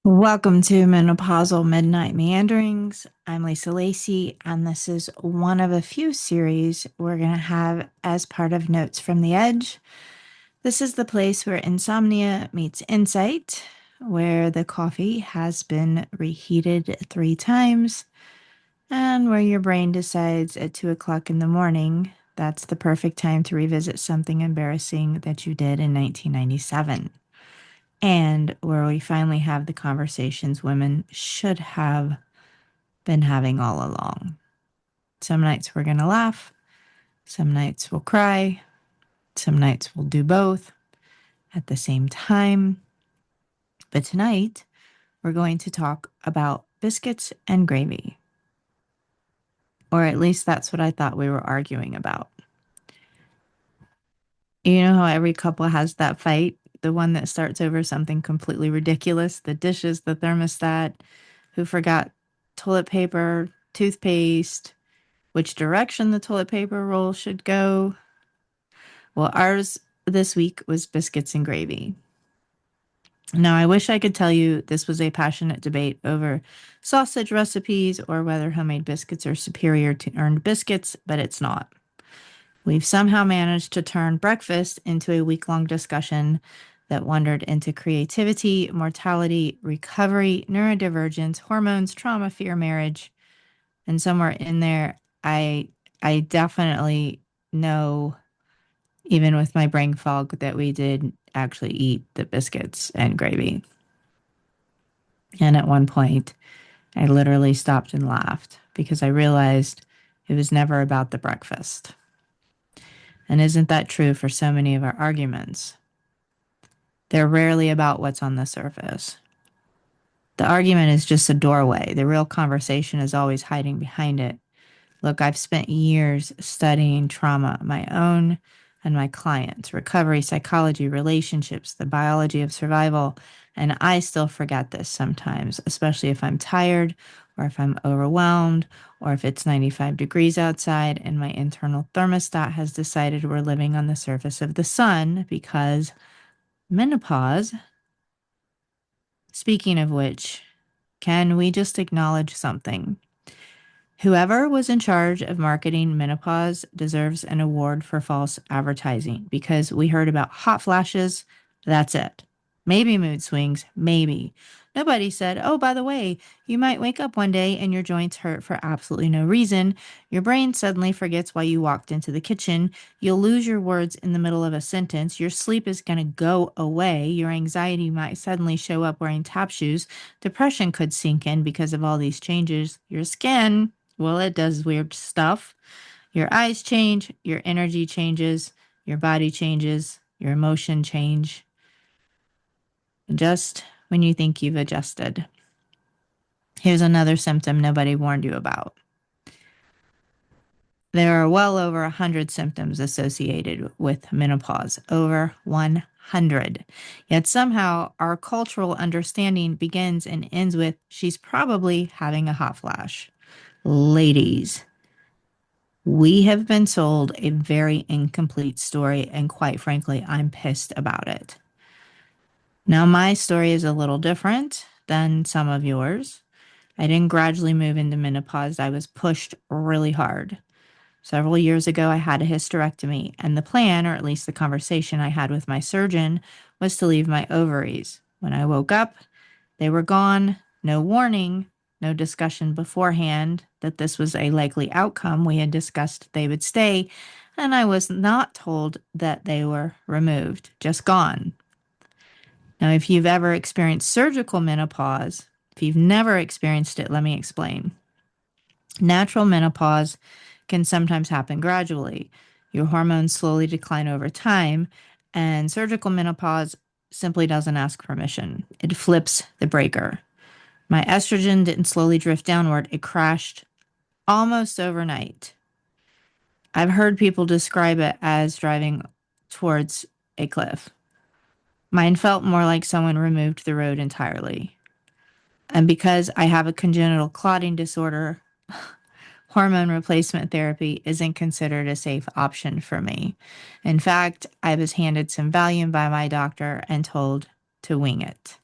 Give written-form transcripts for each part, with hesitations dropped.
Welcome to Menopausal Midnight Meanderings. I'm Lacy, and this is one of a few series we're going to have as part of Notes from the Edge. This is the place where insomnia meets insight, where the coffee has been reheated 3 times, and where your brain decides at 2 o'clock in the morning that's the perfect time to revisit something embarrassing that you did in 1997 and where we finally have the conversations women should have been having all along. Some nights we're going to laugh, some nights we'll cry, some nights we'll do both at the same time. But tonight we're going to talk about biscuits and gravy. Or at least that's what I thought we were arguing about. You know how every couple has that fight? The one that starts over something completely ridiculous, the dishes, the thermostat, who forgot toilet paper, toothpaste, which direction the toilet paper roll should go. Well, ours this week was biscuits and gravy. Now, I wish I could tell you this was a passionate debate over sausage recipes or whether homemade biscuits are superior to earned biscuits, but it's not. We've somehow managed to turn breakfast into a week-long discussion that wandered into creativity, mortality, recovery, neurodivergence, hormones, trauma, fear, marriage, and somewhere in there, I definitely know, even with my brain fog, that we did actually eat the biscuits and gravy. And at one point, I literally stopped and laughed because I realized it was never about the breakfast. And isn't that true for so many of our arguments? They're rarely about what's on the surface. The argument is just a doorway. The real conversation is always hiding behind it. Look, I've spent years studying trauma, my own and my clients, recovery, psychology, relationships, the biology of survival, and I still forget this sometimes, especially if I'm tired or if I'm overwhelmed or if it's 95 degrees outside and my internal thermostat has decided we're living on the surface of the sun because menopause. Speaking of which, can we just acknowledge something? Whoever was in charge of marketing menopause deserves an award for false advertising because we heard about hot flashes. That's it. Maybe mood swings, maybe. Nobody said, oh, by the way, you might wake up one day and your joints hurt for absolutely no reason. Your brain suddenly forgets why you walked into the kitchen. You'll lose your words in the middle of a sentence. Your sleep is going to go away. Your anxiety might suddenly show up wearing tap shoes. Depression could sink in because of all these changes. Your skin, well, it does weird stuff. Your eyes change, your energy changes, your body changes, your emotion change. Just when you think you've adjusted. Here's another symptom nobody warned you about. There are well over 100 symptoms associated with menopause, over 100. Yet somehow our cultural understanding begins and ends with, she's probably having a hot flash. Ladies, we have been sold a very incomplete story, and quite frankly, I'm pissed about it. Now, my story is a little different than some of yours. I didn't gradually move into menopause. I was pushed really hard. Several years ago, I had a hysterectomy, and the plan, or at least the conversation I had with my surgeon, was to leave my ovaries. When I woke up, they were gone, no warning, no discussion beforehand that this was a likely outcome. We had discussed they would stay, and I was not told that they were removed, just gone. Now, if you've ever experienced surgical menopause, if you've never experienced it, let me explain. Natural menopause can sometimes happen gradually. Your hormones slowly decline over time, and surgical menopause simply doesn't ask permission. It flips the breaker. My estrogen didn't slowly drift downward, it crashed almost overnight. I've heard people describe it as driving towards a cliff. Mine felt more like someone removed the road entirely. And because I have a congenital clotting disorder, hormone replacement therapy isn't considered a safe option for me. In fact, I was handed some Valium by my doctor and told to wing it.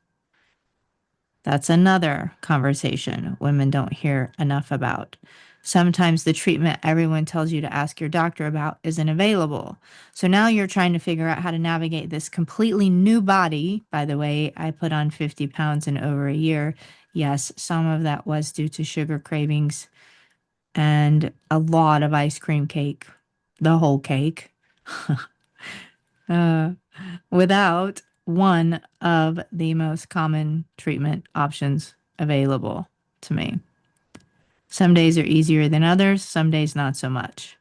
That's another conversation women don't hear enough about. Sometimes the treatment everyone tells you to ask your doctor about isn't available. So now you're trying to figure out how to navigate this completely new body. By the way, I put on 50 pounds in over a year. Yes, some of that was due to sugar cravings and a lot of ice cream cake, the whole cake, uh, without one of the most common treatment options available to me. Some days are easier than others, some days not so much.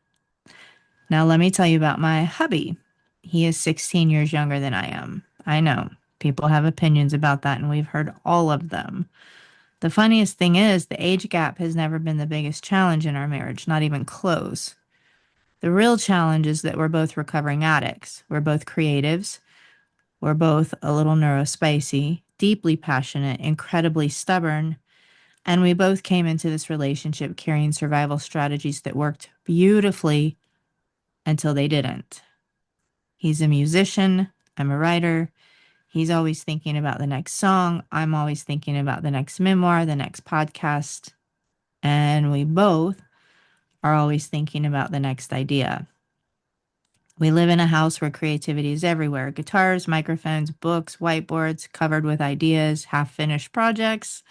Now, let me tell you about my hubby. He is 16 years younger than I am. I know people have opinions about that, and we've heard all of them. The funniest thing is, the age gap has never been the biggest challenge in our marriage, not even close. The real challenge is that we're both recovering addicts. We're both creatives. We're both a little neurospicy, deeply passionate, incredibly stubborn, and we both came into this relationship carrying survival strategies that worked beautifully until they didn't. He's a musician. I'm a writer. He's always thinking about the next song. I'm always thinking about the next memoir, the next podcast. And we both are always thinking about the next idea. We live in a house where creativity is everywhere: guitars, microphones, books, whiteboards covered with ideas, half finished projects,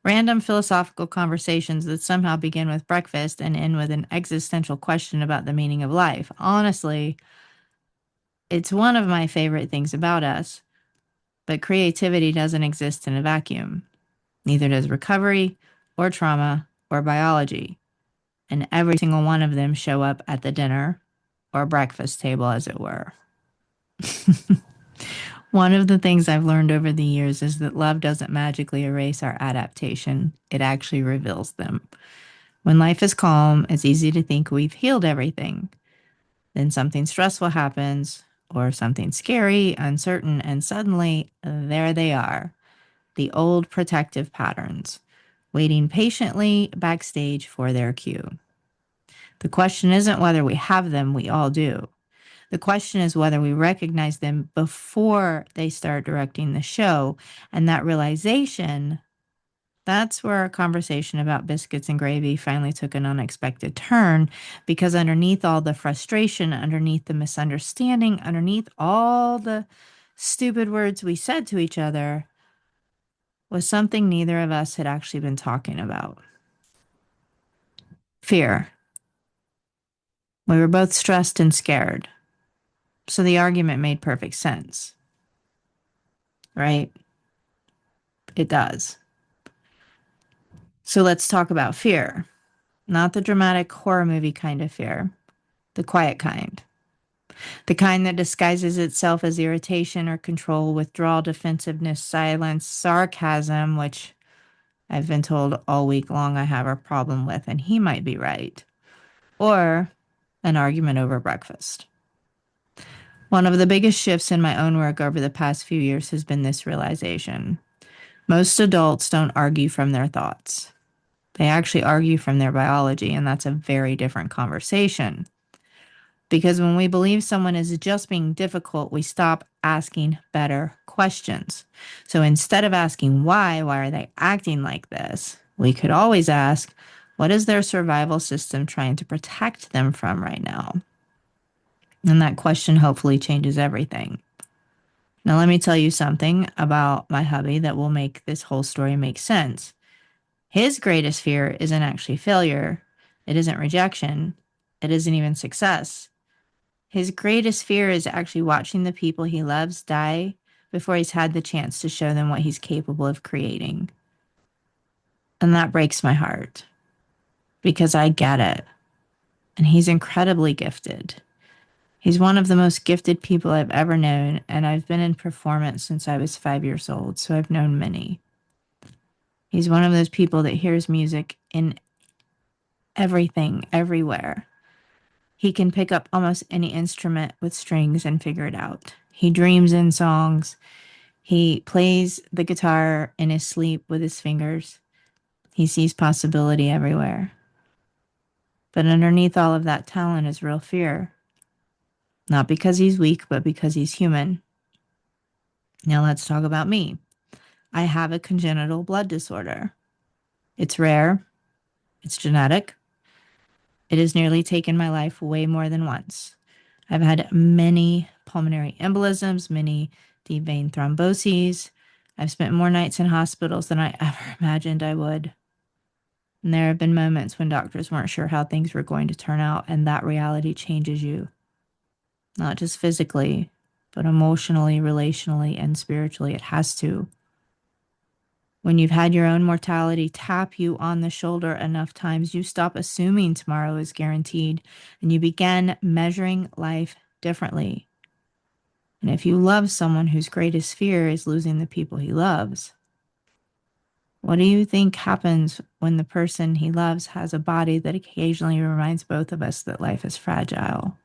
random philosophical conversations that somehow begin with breakfast and end with an existential question about the meaning of life. Honestly, it's one of my favorite things about us, but creativity doesn't exist in a vacuum. Neither does recovery or trauma or biology. And every single one of them show up at the dinner or breakfast table, as it were. One of the things I've learned over the years is that love doesn't magically erase our adaptation, it actually reveals them. When life is calm, it's easy to think we've healed everything. Then something stressful happens, or something scary, uncertain, and suddenly there they are, the old protective patterns, waiting patiently backstage for their cue. The question isn't whether we have them, we all do. The question is whether we recognize them before they start directing the show. And that realization, that's where our conversation about biscuits and gravy finally took an unexpected turn, because underneath all the frustration, underneath the misunderstanding, underneath all the stupid words we said to each other, was something neither of us had actually been talking about: fear. We were both stressed and scared. So the argument made perfect sense, right? It does. So let's talk about fear. Not the dramatic horror movie kind of fear, the quiet kind. The kind that disguises itself as irritation or control, withdrawal, defensiveness, silence, sarcasm, which I've been told all week long I have a problem with, and he might be right, or an argument over breakfast. One of the biggest shifts in my own work over the past few years has been this realization. Most adults don't argue from their thoughts. They actually argue from their biology, and that's a very different conversation. Because when we believe someone is just being difficult, we stop asking better questions. So instead of asking why are they acting like this, we could always ask, what is their survival system trying to protect them from right now? And that question hopefully changes everything. Now, let me tell you something about my hubby that will make this whole story make sense. His greatest fear isn't actually failure. It isn't rejection. It isn't even success. His greatest fear is actually watching the people he loves die before he's had the chance to show them what he's capable of creating. And that breaks my heart because I get it. And he's incredibly gifted. He's one of the most gifted people I've ever known, and I've been in performance since I was 5 years old, so I've known many. He's one of those people that hears music in everything, everywhere. He can pick up almost any instrument with strings and figure it out. He dreams in songs. He plays the guitar in his sleep with his fingers. He sees possibility everywhere. But underneath all of that talent is real fear. Not because he's weak, but because he's human. Now let's talk about me. I have a congenital blood disorder. It's rare, it's genetic. It has nearly taken my life way more than once. I've had many pulmonary embolisms, many deep vein thromboses. I've spent more nights in hospitals than I ever imagined I would. And there have been moments when doctors weren't sure how things were going to turn out, and that reality changes you, not just physically, but emotionally, relationally, and spiritually. It has to. When you've had your own mortality tap you on the shoulder enough times, you stop assuming tomorrow is guaranteed and you begin measuring life differently. And if you love someone whose greatest fear is losing the people he loves, what do you think happens when the person he loves has a body that occasionally reminds both of us that life is fragile?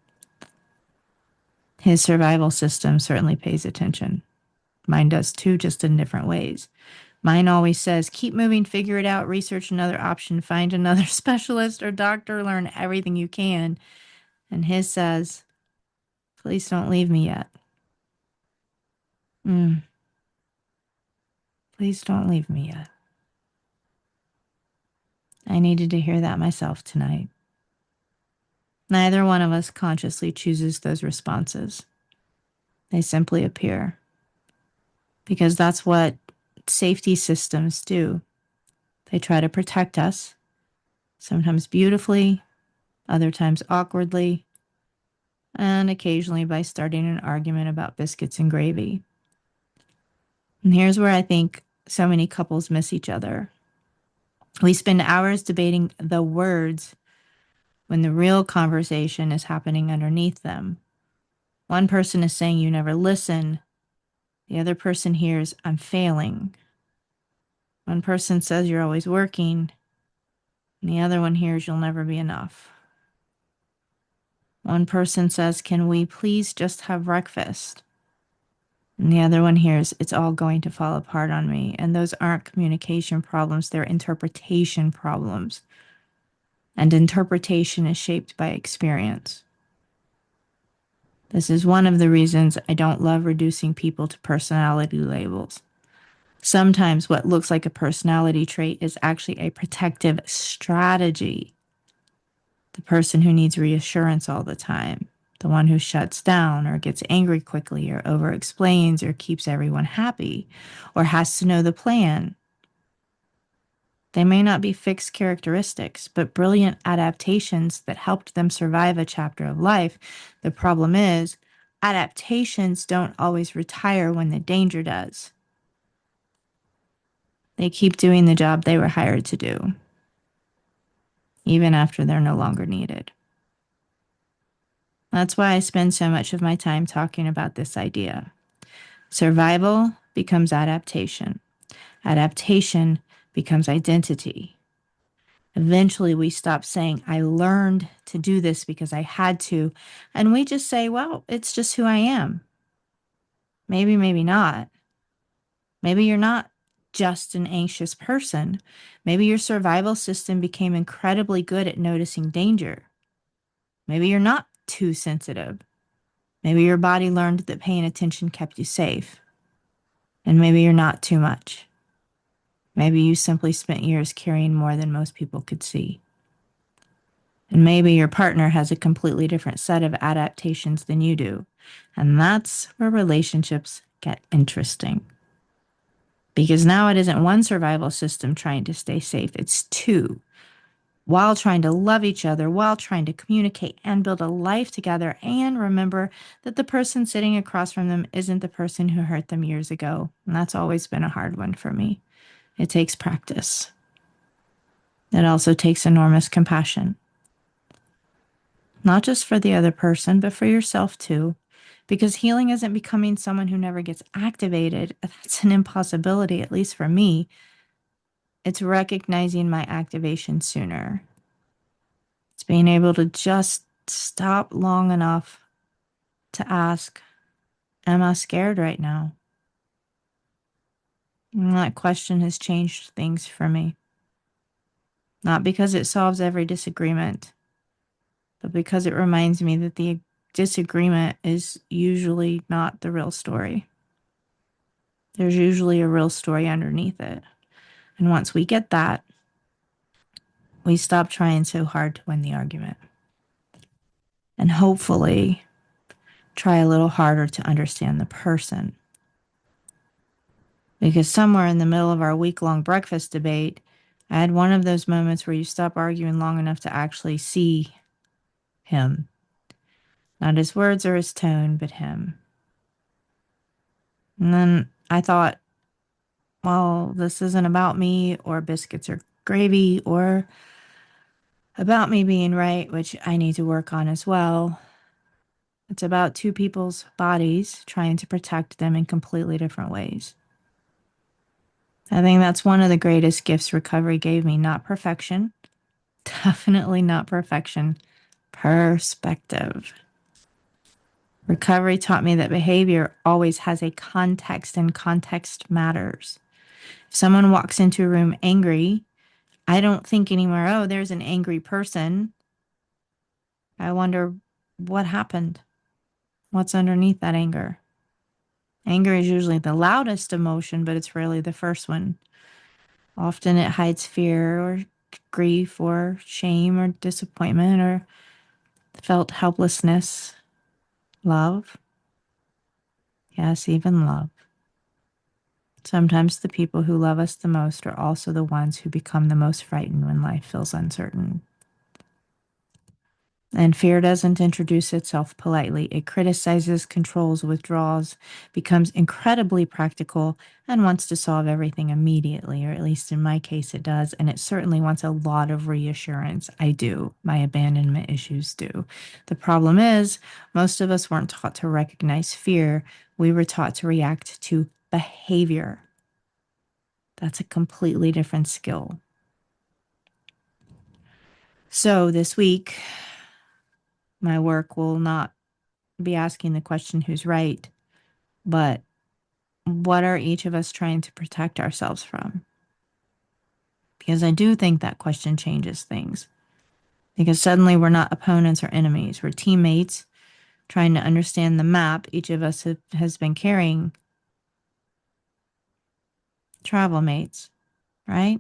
His survival system certainly pays attention. Mine does too, just in different ways. Mine always says, keep moving, figure it out, research another option, find another specialist or doctor, learn everything you can. And his says, please don't leave me yet. Please don't leave me yet. I needed to hear that myself tonight. Neither one of us consciously chooses those responses. They simply appear. Because that's what safety systems do. They try to protect us, sometimes beautifully, other times awkwardly, and occasionally by starting an argument about biscuits and gravy. And here's where I think so many couples miss each other. We spend hours debating the words when the real conversation is happening underneath them. One person is saying, you never listen. The other person hears, I'm failing. One person says, you're always working. And the other one hears, you'll never be enough. One person says, can we please just have breakfast? And the other one hears, it's all going to fall apart on me. And those aren't communication problems, they're interpretation problems. And interpretation is shaped by experience. This is one of the reasons I don't love reducing people to personality labels. Sometimes what looks like a personality trait is actually a protective strategy. The person who needs reassurance all the time, the one who shuts down or gets angry quickly or over-explains or keeps everyone happy or has to know the plan. They may not be fixed characteristics, but brilliant adaptations that helped them survive a chapter of life. The problem is, adaptations don't always retire when the danger does. They keep doing the job they were hired to do, even after they're no longer needed. That's why I spend so much of my time talking about this idea. Survival becomes adaptation. Adaptation becomes identity. Eventually, we stop saying, I learned to do this because I had to. And we just say, well, it's just who I am. Maybe, maybe not. Maybe you're not just an anxious person. Maybe your survival system became incredibly good at noticing danger. Maybe you're not too sensitive. Maybe your body learned that paying attention kept you safe. And maybe you're not too much. Maybe you simply spent years carrying more than most people could see. And maybe your partner has a completely different set of adaptations than you do. And that's where relationships get interesting. Because now it isn't one survival system trying to stay safe, it's two. While trying to love each other, while trying to communicate and build a life together, and remember that the person sitting across from them isn't the person who hurt them years ago. And that's always been a hard one for me. It takes practice. It also takes enormous compassion. Not just for the other person, but for yourself too. Because healing isn't becoming someone who never gets activated. That's an impossibility, at least for me. It's recognizing my activation sooner. It's being able to just stop long enough to ask, am I scared right now? And that question has changed things for me. Not because it solves every disagreement, but because it reminds me that the disagreement is usually not the real story. There's usually a real story underneath it. And once we get that, we stop trying so hard to win the argument. And hopefully try a little harder to understand the person. Because somewhere in the middle of our week-long breakfast debate, I had one of those moments where you stop arguing long enough to actually see him. Not his words or his tone, but him. And then I thought, well, this isn't about me or biscuits or gravy or about me being right, which I need to work on as well. It's about two people's bodies trying to protect them in completely different ways. I think that's one of the greatest gifts recovery gave me. Not perfection, definitely not perfection, perspective. Recovery taught me that behavior always has a context and context matters. If someone walks into a room angry, I don't think anymore, oh, there's an angry person. I wonder what happened. What's underneath that anger? Anger is usually the loudest emotion, but it's rarely the first one. Often it hides fear or grief or shame or disappointment or felt helplessness, love. Yes, even love. Sometimes the people who love us the most are also the ones who become the most frightened when life feels uncertain. And fear doesn't introduce itself politely. It criticizes, controls, withdraws, becomes incredibly practical, and wants to solve everything immediately, or at least in my case it does. And it certainly wants a lot of reassurance. I do. My abandonment issues do. The problem is, most of us weren't taught to recognize fear. We were taught to react to behavior. That's a completely different skill. So this week, my work will not be asking the question who's right, but what are each of us trying to protect ourselves from? Because I do think that question changes things. Because suddenly we're not opponents or enemies, we're teammates trying to understand the map each of us has been carrying. Travel mates, right?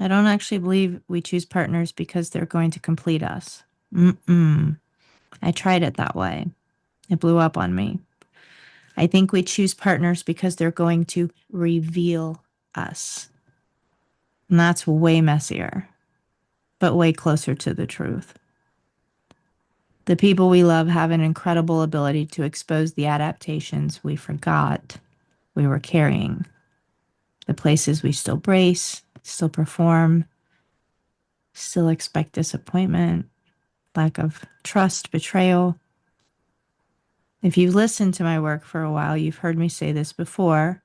I don't actually believe we choose partners because they're going to complete us. I tried it that way. It blew up on me. I think we choose partners because they're going to reveal us. And that's way messier, but way closer to the truth. The people we love have an incredible ability to expose the adaptations we forgot we were carrying, the places we still brace, still perform, still expect disappointment, lack of trust, betrayal. If you've listened to my work for a while, you've heard me say this before.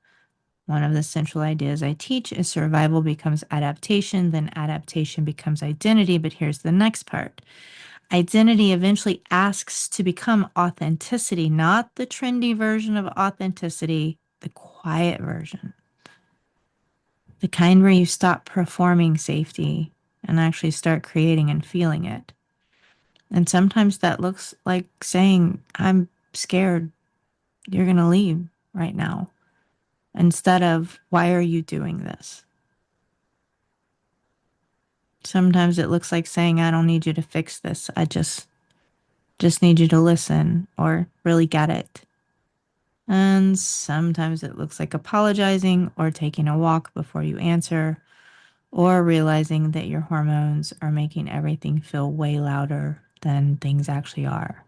One of the central ideas I teach is survival becomes adaptation, then adaptation becomes identity. But here's the next part. Identity eventually asks to become authenticity, not the trendy version of authenticity, the quiet version. The kind where you stop performing safety and actually start creating and feeling it. And sometimes that looks like saying, I'm scared you're going to leave right now, instead of, why are you doing this? Sometimes it looks like saying, I don't need you to fix this. I just need you to listen or really get it. And sometimes it looks like apologizing or taking a walk before you answer or realizing that your hormones are making everything feel way louder than things actually are.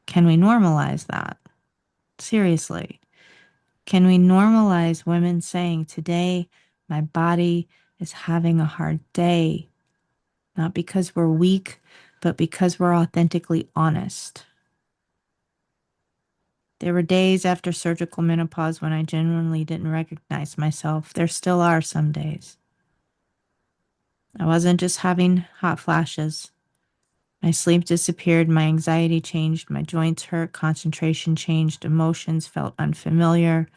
Can we normalize that? Seriously. Can we normalize women saying, today my body is having a hard day? Not because we're weak, but because we're authentically honest. There were days after surgical menopause when I genuinely didn't recognize myself. There still are some days. I wasn't just having hot flashes. My sleep disappeared, my anxiety changed, my joints hurt, concentration changed, emotions felt unfamiliar.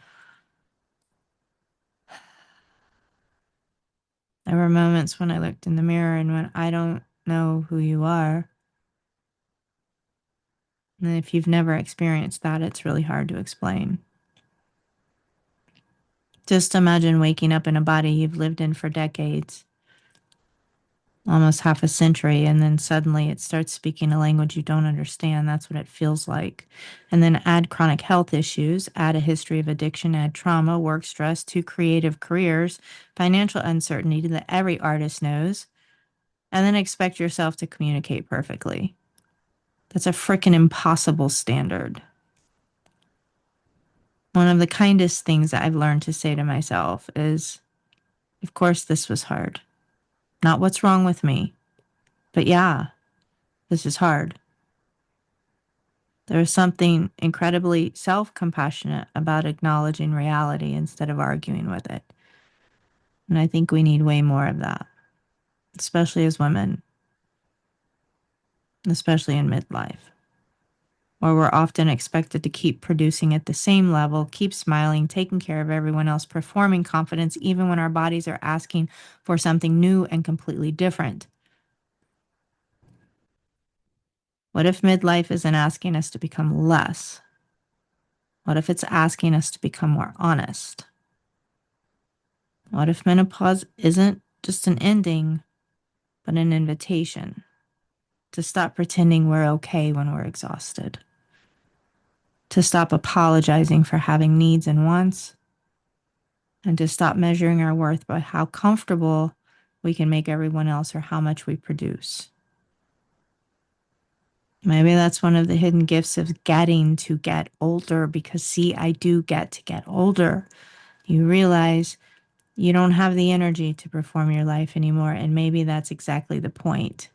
There were moments when I looked in the mirror and went, I don't know who you are. And if you've never experienced that, it's really hard to explain. Just imagine waking up in a body you've lived in for decades, almost half a century, and then suddenly it starts speaking a language you don't understand. That's what it feels like. And then add chronic health issues, add a history of addiction, add trauma, work stress, two creative careers, financial uncertainty that every artist knows, and then expect yourself to communicate perfectly. That's a freaking impossible standard. One of the kindest things that I've learned to say to myself is, of course, this was hard. Not what's wrong with me, but yeah, this is hard. There is something incredibly self compassionate about acknowledging reality instead of arguing with it. And I think we need way more of that, especially as women, especially in midlife, where we're often expected to keep producing at the same level, keep smiling, taking care of everyone else, performing confidence, even when our bodies are asking for something new and completely different. What if midlife isn't asking us to become less? What if it's asking us to become more honest? What if menopause isn't just an ending, but an invitation to stop pretending we're okay when we're exhausted, to stop apologizing for having needs and wants, and to stop measuring our worth by how comfortable we can make everyone else or how much we produce? Maybe that's one of the hidden gifts of getting to get older, because see, I do get to get older. You realize you don't have the energy to perform your life anymore, and maybe that's exactly the point.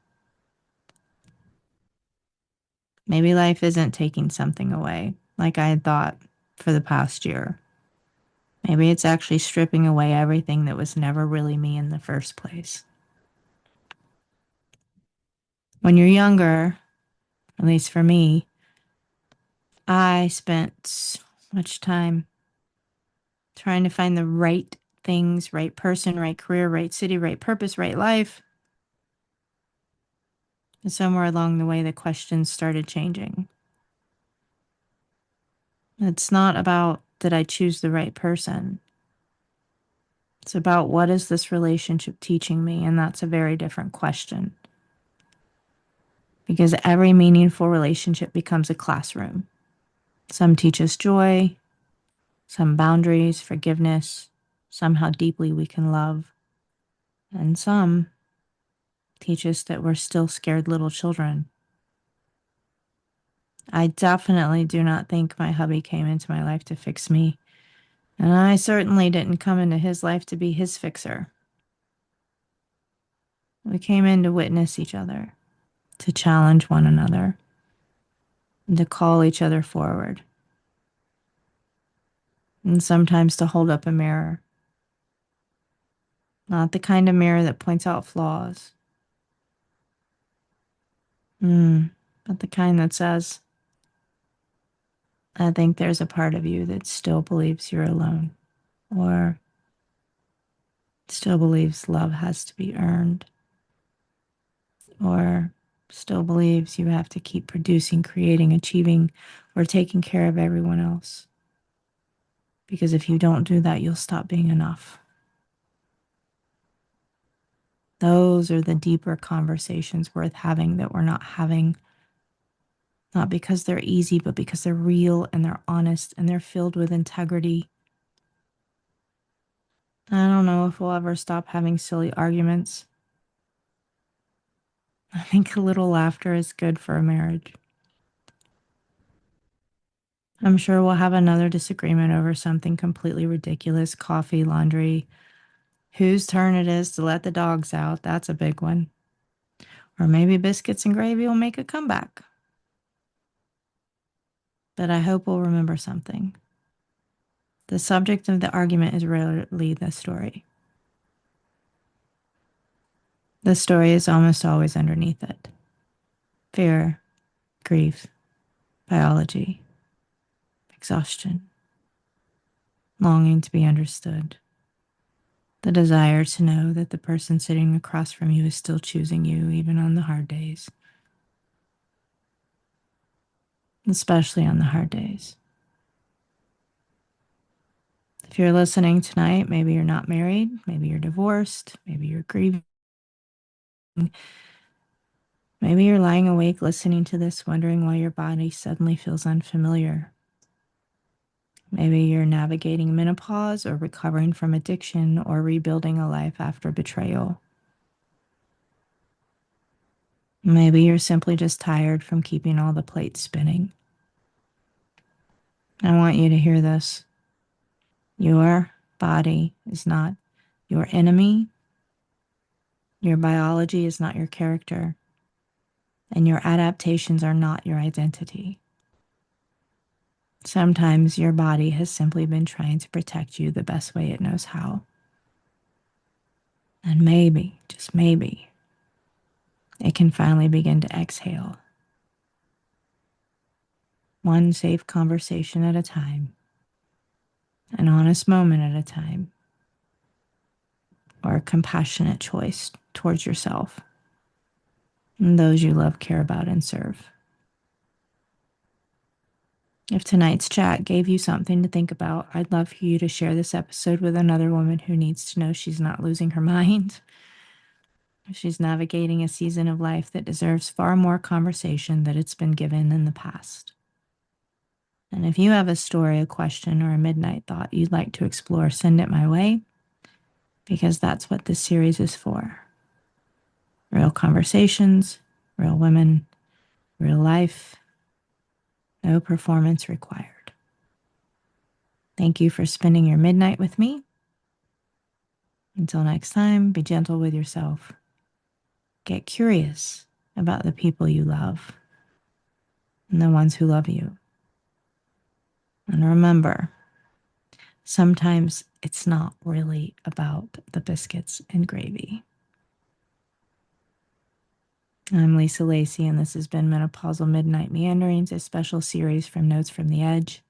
Maybe life isn't taking something away like I had thought for the past year. Maybe it's actually stripping away everything that was never really me in the first place. When you're younger, at least for me, I spent so much time trying to find the right things, right person, right career, right city, right purpose, right life. And somewhere along the way, the questions started changing. It's not about did I choose the right person? It's about what is this relationship teaching me? And that's a very different question. Because every meaningful relationship becomes a classroom. Some teach us joy, some boundaries, forgiveness, some how deeply we can love, and some teach us that we're still scared little children. I definitely do not think my hubby came into my life to fix me, and I certainly didn't come into his life to be his fixer. We came in to witness each other, to challenge one another, and to call each other forward, and sometimes to hold up a mirror. Not the kind of mirror that points out flaws, but the kind that says, I think there's a part of you that still believes you're alone, or still believes love has to be earned, or still believes you have to keep producing, creating, achieving, or taking care of everyone else. Because if you don't do that, you'll stop being enough. Those are the deeper conversations worth having that we're not having, not because they're easy, but because they're real and they're honest and they're filled with integrity. I don't know if we'll ever stop having silly arguments. I think a little laughter is good for a marriage. I'm sure we'll have another disagreement over something completely ridiculous, coffee, laundry, whose turn it is to let the dogs out. That's a big one. Or maybe biscuits and gravy will make a comeback. But I hope we'll remember something. The subject of the argument is rarely the story. The story is almost always underneath it: fear, grief, biology, exhaustion, longing to be understood, the desire to know that the person sitting across from you is still choosing you, even on the hard days, especially on the hard days. If you're listening tonight, maybe you're not married, maybe you're divorced, maybe you're grieving, maybe you're lying awake listening to this, wondering why your body suddenly feels unfamiliar. Maybe you're navigating menopause or recovering from addiction or rebuilding a life after betrayal. Maybe you're simply just tired from keeping all the plates spinning. I want you to hear this. Your body is not your enemy. Your biology is not your character. And your adaptations are not your identity. Sometimes your body has simply been trying to protect you the best way it knows how. And maybe, just maybe, it can finally begin to exhale. One safe conversation at a time, an honest moment at a time, or a compassionate choice towards yourself and those you love, care about, and serve. If tonight's chat gave you something to think about, I'd love for you to share this episode with another woman who needs to know she's not losing her mind. She's navigating a season of life that deserves far more conversation than it's been given in the past. And if you have a story, a question, or a midnight thought you'd like to explore, send it my way, because that's what this series is for. Real conversations, real women, real life, no performance required. Thank you for spending your midnight with me. Until next time, be gentle with yourself. Get curious about the people you love and the ones who love you. And remember, sometimes it's not really about the biscuits and gravy. I'm Lacy, and this has been Menopausal Midnight Meanderings, a special series from Notes from the Edge.